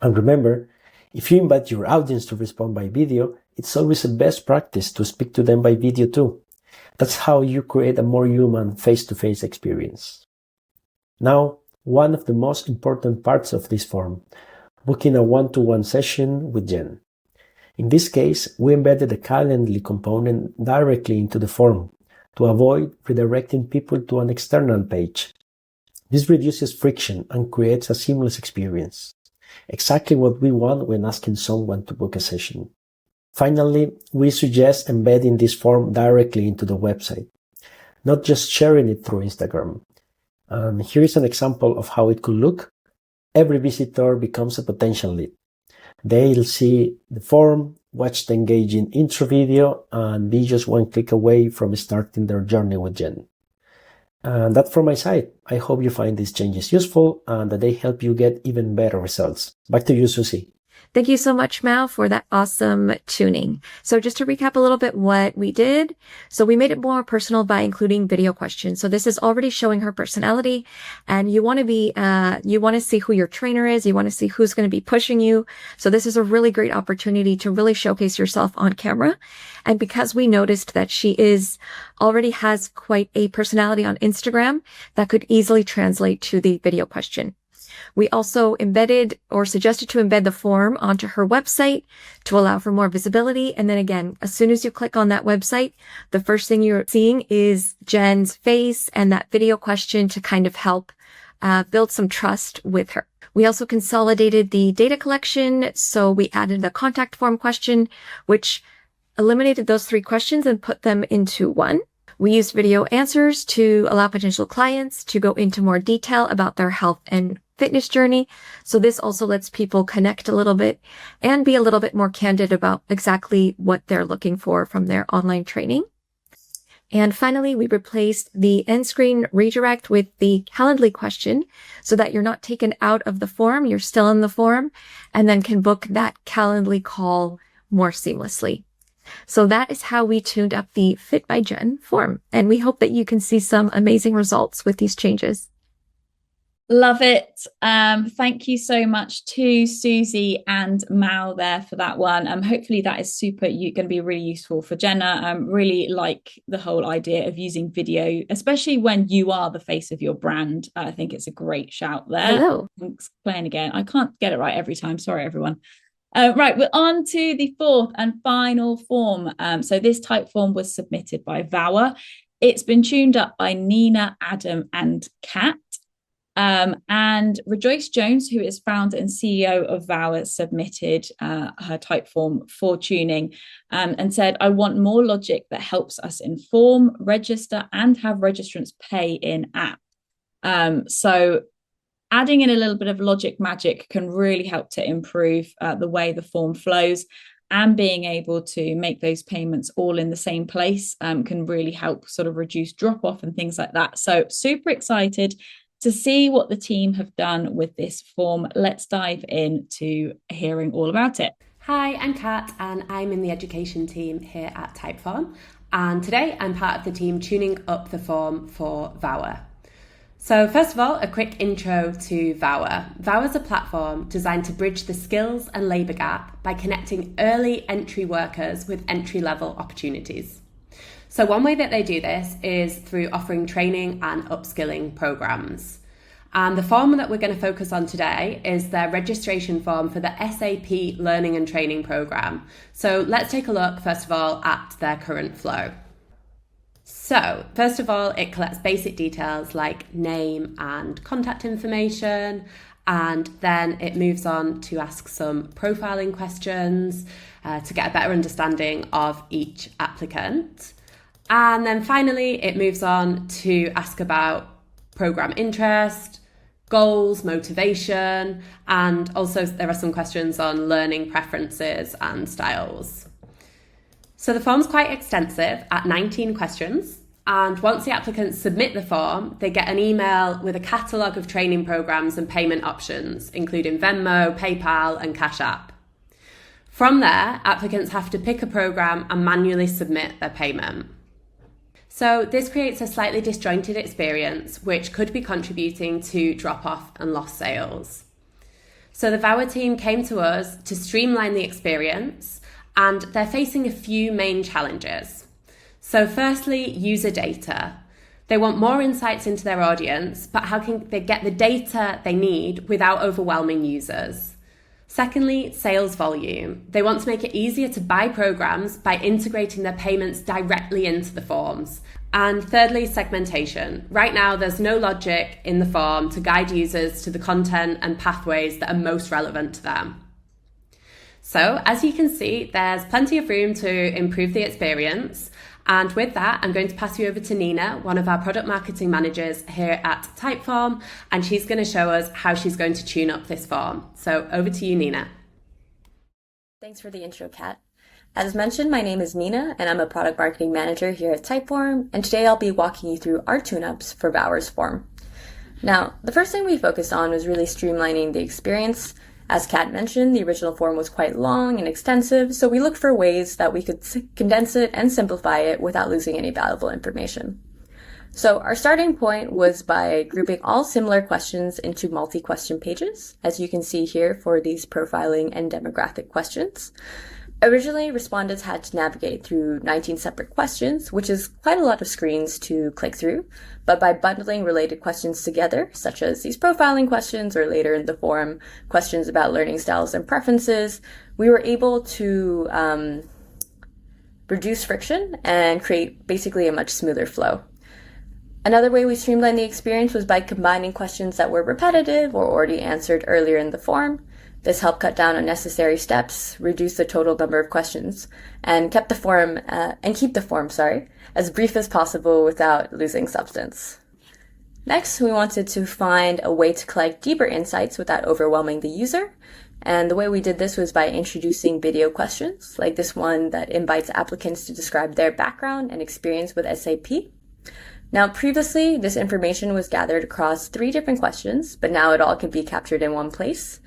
And remember, if you invite your audience to respond by video, it's always a best practice to speak to them by video too. That's how you create a more human face-to-face experience. Now, one of the most important parts of this form, booking a one-to-one session with Jen. In this case, we embedded the Calendly component directly into the form to avoid redirecting people to an external page. This reduces friction and creates a seamless experience. Exactly what we want when asking someone to book a session. Finally, we suggest embedding this form directly into the website, not just sharing it through Instagram. And here is an example of how it could look. Every visitor becomes a potential lead. They'll see the form, watch the engaging intro video, and be just one click away from starting their journey with Jen. And that's from my side. I hope you find these changes useful and that they help you get even better results. Back to you, Susie. Thank you so much, Mao, for that awesome tuning. So just to recap a little bit what we did. So we made it more personal by including video questions. So this is already showing her personality, and you want to see who your trainer is. You want to see who's going to be pushing you. So this is a really great opportunity to really showcase yourself on camera. And because we noticed that she already has quite a personality on Instagram, that could easily translate to the video question. We also embedded or suggested to embed the form onto her website to allow for more visibility. And then again, as soon as you click on that website, the first thing you're seeing is Jen's face and that video question to kind of help build some trust with her. We also consolidated the data collection. So we added the contact form question, which eliminated those 3 questions and put them into one. We used video answers to allow potential clients to go into more detail about their health and fitness journey. So this also lets people connect a little bit and be a little bit more candid about exactly what they're looking for from their online training. And finally, we replaced the end screen redirect with the Calendly question so that you're not taken out of the form, you're still in the form, and then can book that Calendly call more seamlessly. So that is how we tuned up the Fit by Jen form. And we hope that you can see some amazing results with these changes. Love it. Thank you so much to Susie and Mal there for that one. Hopefully that is going to be really useful for Jenna. Really like the whole idea of using video, especially when you are the face of your brand. I think it's a great shout there. Hello. Explain again. I can't get it right every time. Sorry, everyone. Right, we're on to the fourth and final form. So this type form was submitted by Vower. It's been tuned up by Nina, Adam, and Kat. And Rejoice Jones, who is founder and CEO of Vower, submitted her type form for tuning and said, I want more logic that helps us inform, register, and have registrants pay in app. So adding in a little bit of logic magic can really help to improve the way the form flows, and being able to make those payments all in the same place can really help sort of reduce drop off and things like that. So super excited to see what the team have done with this form. Let's dive into hearing all about it. Hi, I'm Kat and I'm in the education team here at Typeform. And today I'm part of the team tuning up the form for Vower. So first of all, a quick intro to Vower. Vower is a platform designed to bridge the skills and labour gap by connecting early entry workers with entry-level opportunities. So one way that they do this is through offering training and upskilling programs. And the form that we're going to focus on today is their registration form for the SAP Learning and Training Program. So let's take a look, first of all, at their current flow. So first of all, it collects basic details like name and contact information, and then it moves on to ask some profiling questions to get a better understanding of each applicant. And then finally, it moves on to ask about program interest, goals, motivation, and also there are some questions on learning preferences and styles. So the form's quite extensive at 19 questions. And once the applicants submit the form, they get an email with a catalogue of training programs and payment options, including Venmo, PayPal, and Cash App. From there, applicants have to pick a program and manually submit their payment. So this creates a slightly disjointed experience, which could be contributing to drop-off and lost sales. So the Vower team came to us to streamline the experience, and they're facing a few main challenges. So firstly, user data. They want more insights into their audience, but how can they get the data they need without overwhelming users? Secondly, sales volume. They want to make it easier to buy programs by integrating their payments directly into the forms. And thirdly, segmentation. Right now, there's no logic in the form to guide users to the content and pathways that are most relevant to them. So as you can see, there's plenty of room to improve the experience. And with that, I'm going to pass you over to Nina, one of our product marketing managers here at Typeform, and she's going to show us how she's going to tune up this form. So over to you, Nina. Thanks for the intro, Kat. As mentioned, my name is Nina, and I'm a product marketing manager here at Typeform, and today I'll be walking you through our tune-ups for Vower's form. Now, the first thing we focused on was really streamlining the experience. As Kat mentioned, the original form was quite long and extensive, so we looked for ways that we could condense it and simplify it without losing any valuable information. So our starting point was by grouping all similar questions into multi-question pages, as you can see here for these profiling and demographic questions. Originally, respondents had to navigate through 19 separate questions, which is quite a lot of screens to click through, but by bundling related questions together, such as these profiling questions or later in the form, questions about learning styles and preferences, we were able to reduce friction and create basically a much smoother flow. Another way we streamlined the experience was by combining questions that were repetitive or already answered earlier in the form. This helped cut down unnecessary steps, reduce the total number of questions, and keep the form as brief as possible without losing substance. Next, we wanted to find a way to collect deeper insights without overwhelming the user. And the way we did this was by introducing video questions, like this one that invites applicants to describe their background and experience with SAP. Now, previously, this information was gathered across 3 different questions, but now it all can be captured in one place.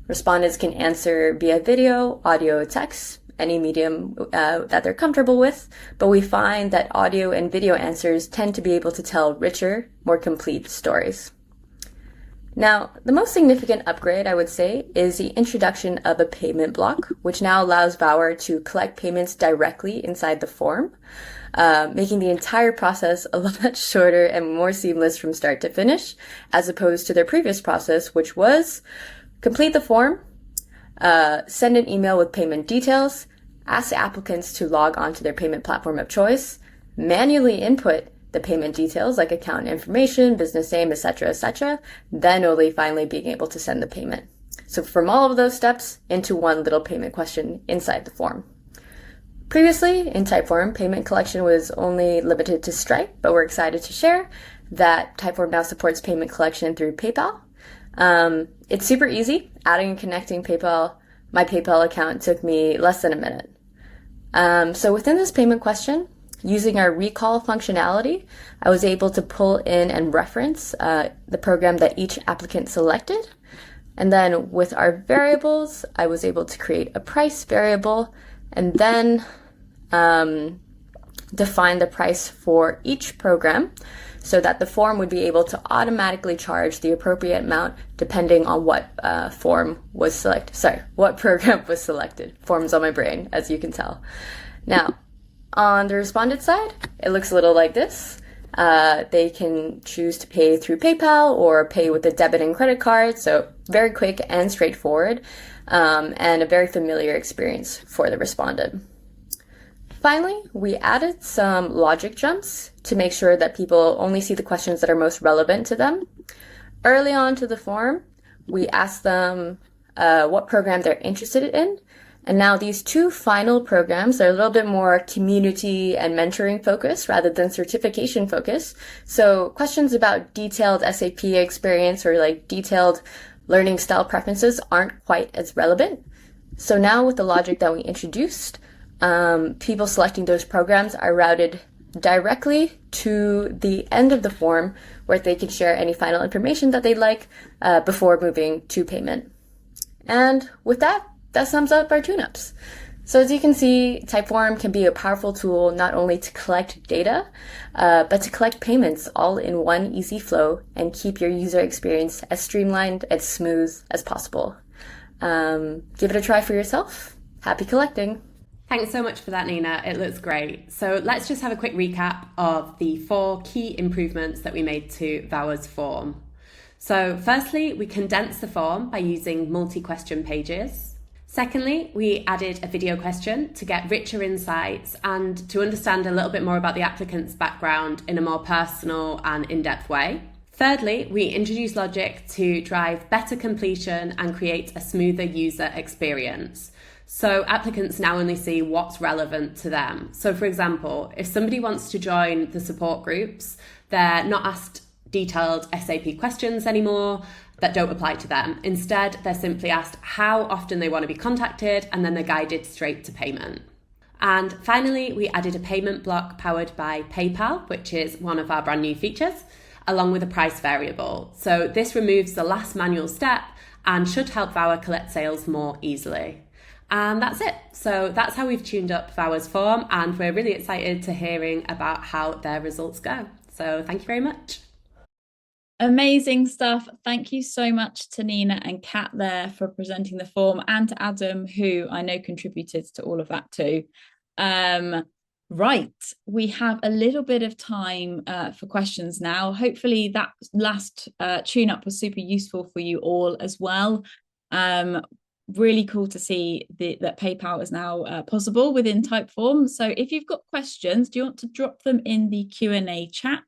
Respondents can answer via video, audio, text, any medium that they're comfortable with, but we find that audio and video answers tend to be able to tell richer, more complete stories. Now, the most significant upgrade, I would say, is the introduction of a payment block, which now allows Vower to collect payments directly inside the form, making the entire process a lot shorter and more seamless from start to finish, as opposed to their previous process, which was complete the form, send an email with payment details, ask the applicants to log on to their payment platform of choice, manually input the payment details like account information, business name, etc., then only finally being able to send the payment. So from all of those steps into one little payment question inside the form. Previously, in Typeform, payment collection was only limited to Stripe, but we're excited to share that Typeform now supports payment collection through PayPal. It's super easy. Adding and connecting my PayPal account took me less than a minute. So within this payment question, using our recall functionality, I was able to pull in and reference the program that each applicant selected. And then with our variables, I was able to create a price variable and then define the price for each program so that the form would be able to automatically charge the appropriate amount depending on what program was selected. Form's on my brain, as you can tell. Now, on the respondent side, it looks a little like this. They can choose to pay through PayPal or pay with a debit and credit card, so very quick and straightforward, and a very familiar experience for the respondent. Finally, we added some logic jumps to make sure that people only see the questions that are most relevant to them. Early on to the form, we asked them what program they're interested in. And now these 2 final programs are a little bit more community and mentoring focused rather than certification focused. So questions about detailed SAP experience or like detailed learning style preferences aren't quite as relevant. So now with the logic that we introduced, people selecting those programs are routed directly to the end of the form where they can share any final information that they'd like before moving to payment. And with that sums up our tune-ups. So as you can see, Typeform can be a powerful tool not only to collect data, but to collect payments all in one easy flow and keep your user experience as streamlined and smooth as possible. Give it a try for yourself. Happy collecting. Thanks so much for that, Nina. It looks great. So let's just have a quick recap of the 4 key improvements that we made to Vower's form. So firstly, we condensed the form by using multi-question pages. Secondly, we added a video question to get richer insights and to understand a little bit more about the applicant's background in a more personal and in-depth way. Thirdly, we introduced logic to drive better completion and create a smoother user experience. So applicants now only see what's relevant to them. So for example, if somebody wants to join the support groups, they're not asked detailed SAP questions anymore that don't apply to them. Instead, they're simply asked how often they want to be contacted, and then they're guided straight to payment. And finally, we added a payment block powered by PayPal, which is one of our brand new features, along with a price variable. So this removes the last manual step and should help Vower collect sales more easily. And that's it. So that's how we've tuned up Vower's form, and we're really excited to hearing about how their results go. So thank you very much. Amazing stuff. Thank you so much to Nina and Kat there for presenting the form, and to Adam, who I know contributed to all of that too. Right, we have a little bit of time for questions now. Hopefully that last tune-up was super useful for you all as well. Really cool to see that PayPal is now possible within Typeform. So if you've got questions, do you want to drop them in the Q&A chat?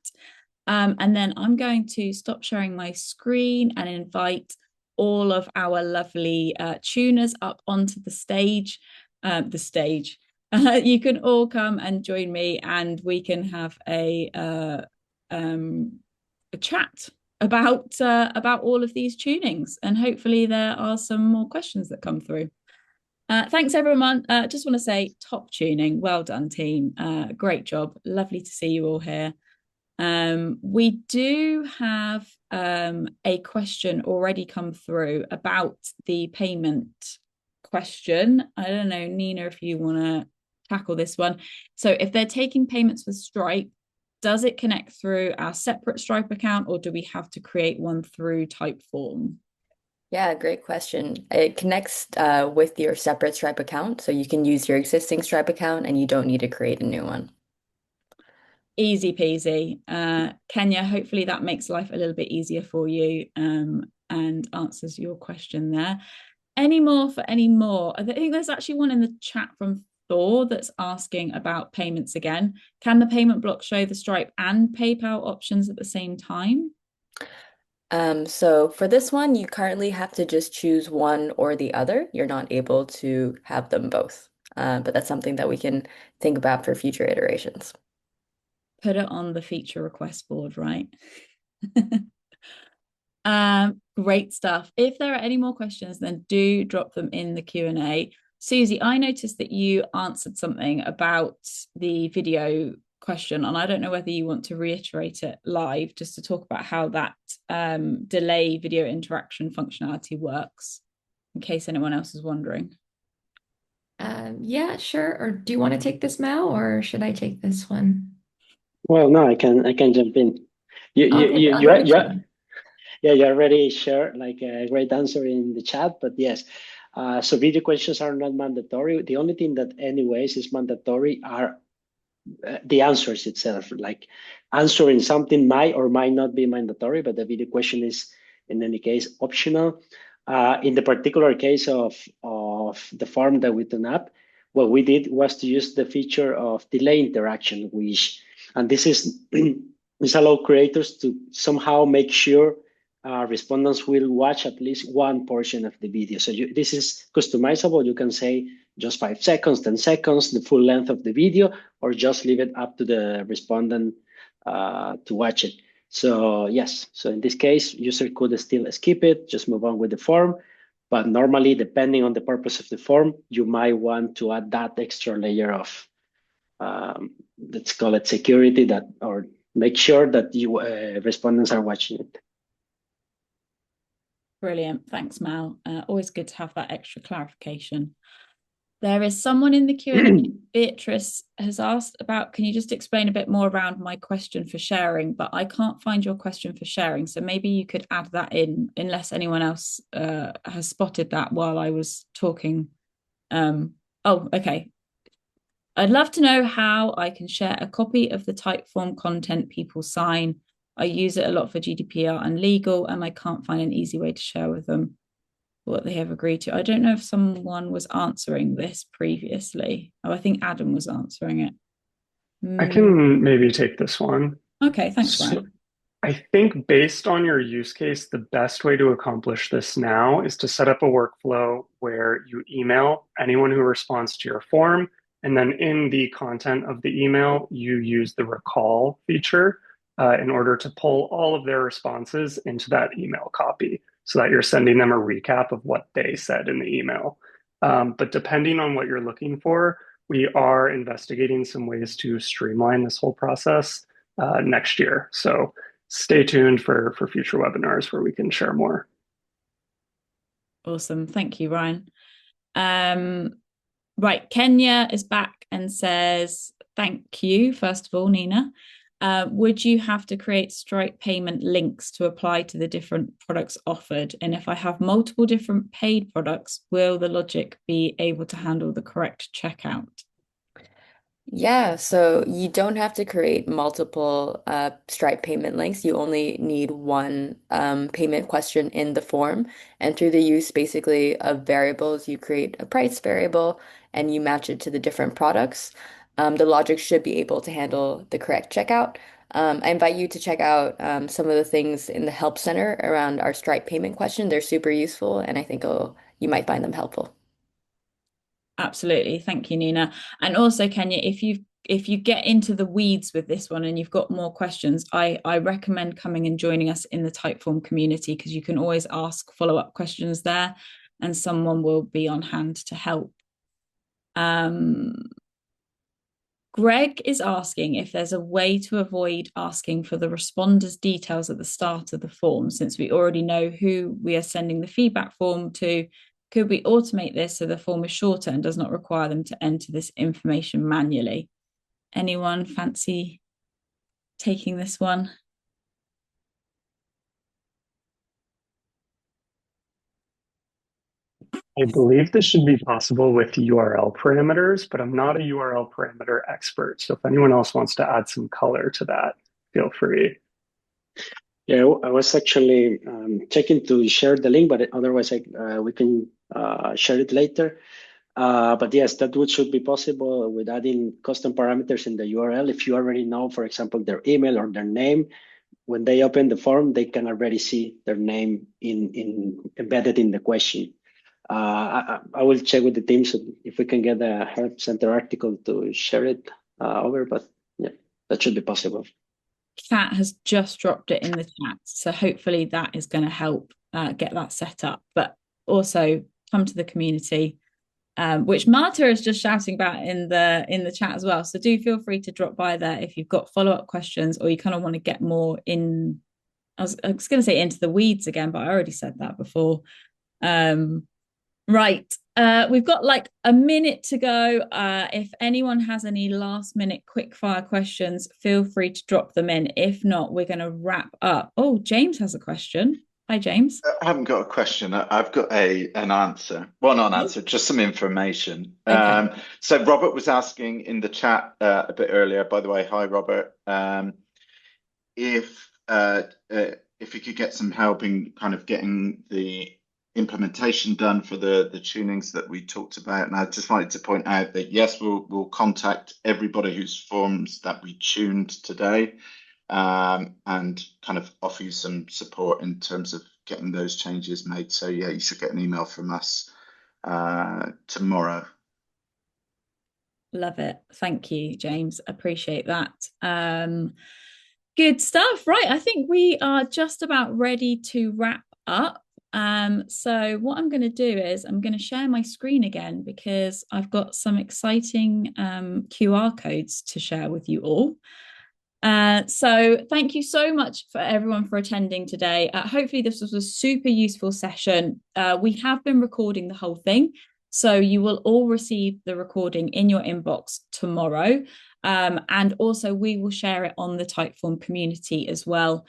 And then I'm going to stop sharing my screen and invite all of our lovely tuners up onto the stage. You can all come and join me, and we can have a a chat about all of these tunings, and hopefully there are some more questions that come through. Thanks everyone. Just want to say top tuning, well done team, great job, lovely to see you all here. We do have a question already come through about the payment question. I don't know, Nina, if you want to tackle this one. So if they're taking payments with Stripe, does it connect through our separate Stripe account, or do we have to create one through Typeform? Yeah, great question. It connects with your separate Stripe account, so you can use your existing Stripe account and you don't need to create a new one. Easy peasy. Kenya, hopefully that makes life a little bit easier for you and answers your question there. Any more for any more? I think there's actually one in the chat from Thor that's asking about payments again. Can the payment block show the Stripe and PayPal options at the same time? So for this one, you currently have to just choose one or the other. You're not able to have them both. But that's something that we can think about for future iterations. Put it on the feature request board, right? Great stuff. If there are any more questions, then do drop them in the Q&A. Susie, I noticed that you answered something about the video question, and I don't know whether you want to reiterate it live just to talk about how that delay video interaction functionality works, in case anyone else is wondering. Yeah, sure. Or do you want to take this, Mal, or should I take this one? Well, no, I can jump in. You already shared like a great answer in the chat, but yes. So video questions are not mandatory. The only thing that anyways is mandatory are the answers itself. Like answering something might or might not be mandatory, but the video question is in any case optional. In the particular case of the form that we tune up, what we did was to use the feature of delay interaction, and this is this allow creators to somehow make sure respondents will watch at least one portion of the video. So this is customizable. You can say just 5 seconds, 10 seconds, the full length of the video, or just leave it up to the respondent to watch it. So yes, so in this case, user could still skip it, just move on with the form. But normally, depending on the purpose of the form, you might want to add that extra layer of, let's call it security, or make sure that you respondents are watching it. Brilliant. Thanks, Mal. Always good to have that extra clarification. There is someone in the Q&A, Beatrice, has asked about, can you just explain a bit more around my question for sharing? But I can't find your question for sharing. So maybe you could add that in, unless anyone else has spotted that while I was talking. Oh, okay. I'd love to know how I can share a copy of the Typeform content people sign. I use it a lot for GDPR and legal, and I can't find an easy way to share with them what they have agreed to. I don't know if someone was answering this previously. Oh, I think Adam was answering it. I can maybe take this one. Okay, thanks, Ryan. I think based on your use case, the best way to accomplish this now is to set up a workflow where you email anyone who responds to your form, and then in the content of the email, you use the recall feature in order to pull all of their responses into that email copy, so that you're sending them a recap of what they said in the email. But depending on what you're looking for, we are investigating some ways to streamline this whole process next year. So stay tuned for future webinars where we can share more. Awesome. Thank you, Ryan. Right, Kenya is back and says, thank you, first of all, Nina. Would you have to create Stripe payment links to apply to the different products offered? And if I have multiple different paid products, will the logic be able to handle the correct checkout? Yeah, so you don't have to create multiple Stripe payment links. You only need one payment question in the form. And through the use basically of variables, you create a price variable and you match it to the different products. The logic should be able to handle the correct checkout. I invite you to check out some of the things in the Help Center around our Stripe payment question. They're super useful, and I think you might find them helpful. Absolutely. Thank you, Nina. And also, Kenya, if you've get into the weeds with this one and you've got more questions, I recommend coming and joining us in the Typeform community, because you can always ask follow-up questions there and someone will be on hand to help. Greg is asking if there's a way to avoid asking for the responders' details at the start of the form, since we already know who we are sending the feedback form to. Could we automate this so the form is shorter and does not require them to enter this information manually? Anyone fancy taking this one? I believe this should be possible with URL parameters, but I'm not a URL parameter expert. So if anyone else wants to add some color to that, feel free. Yeah, I was actually checking to share the link, but otherwise we can share it later. But yes, that should be possible with adding custom parameters in the URL. If you already know, for example, their email or their name, when they open the form, they can already see their name embedded in the question. I will check with the team so if we can get a Help Center article to share it over, but yeah, that should be possible. Kat has just dropped it in the chat, so hopefully that is going to help get that set up. But also come to the community, which Marta is just shouting about in the chat as well. So do feel free to drop by there if you've got follow-up questions or you kind of want to get more in. I was going to say into the weeds again, but I already said that before. Right. We've got like a minute to go. If anyone has any last minute quick fire questions, feel free to drop them in. If not, we're going to wrap up. Oh, James has a question. Hi, James. I haven't got a question. I've got an answer. Well, not an answer, just some information. Okay. So Robert was asking in the chat a bit earlier, by the way, hi, Robert, if you could get some help in kind of getting the implementation done for the tunings that we talked about. And I just wanted to point out that, yes, we'll contact everybody whose forms that we tuned today, and kind of offer you some support in terms of getting those changes made. So yeah, you should get an email from us tomorrow. Love it. Thank you, James. Appreciate that. Good stuff. Right. I think we are just about ready to wrap up. So what I'm going to do is I'm going to share my screen again because I've got some exciting QR codes to share with you all. So thank you so much for everyone for attending today. Hopefully this was a super useful session. We have been recording the whole thing, so you will all receive the recording in your inbox tomorrow. And also we will share it on the Typeform community as well.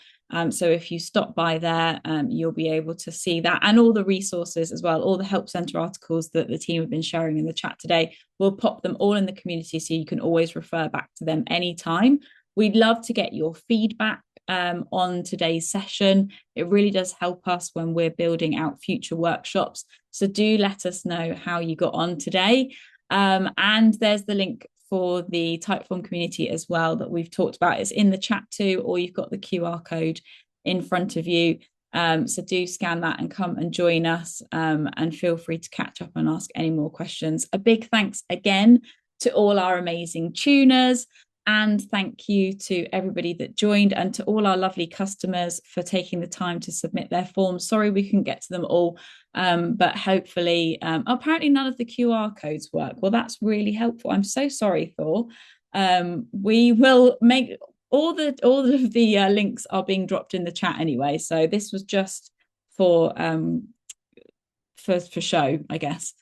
So if you stop by there, you'll be able to see that and all the resources as well, all the Help Center articles that the team have been sharing in the chat today. We'll pop them all in the community so you can always refer back to them anytime. We'd love to get your feedback on today's session. It really does help us when we're building out future workshops. So do let us know how you got on today. And there's the link for the Typeform community as well that we've talked about. It's in the chat too, or you've got the QR code in front of you. So do scan that and come and join us, and feel free to catch up and ask any more questions. A big thanks again to all our amazing tuners, and thank you to everybody that joined and to all our lovely customers for taking the time to submit their forms. Sorry we couldn't get to them all, but hopefully, apparently none of the QR codes work. Well, that's really helpful. I'm so sorry, Thor. We will make all of the links are being dropped in the chat anyway. So this was just for show, I guess.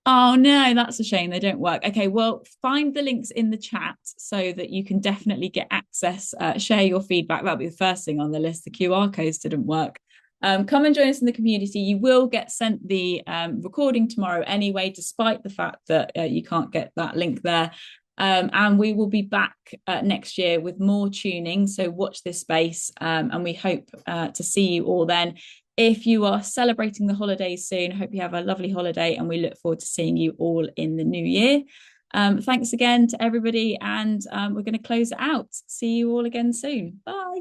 Oh no, that's a shame. They don't work. Okay, well, find the links in the chat so that you can definitely get access, share your feedback. That'll be the first thing on the list. The QR codes didn't work. Come and join us in the community. You will get sent the recording tomorrow anyway, despite the fact that you can't get that link there. And we will be back next year with more tuning. So watch this space, and we hope to see you all then. If you are celebrating the holidays soon, hope you have a lovely holiday, and we look forward to seeing you all in the new year. Thanks again to everybody, and we're going to close it out. See you all again soon. Bye.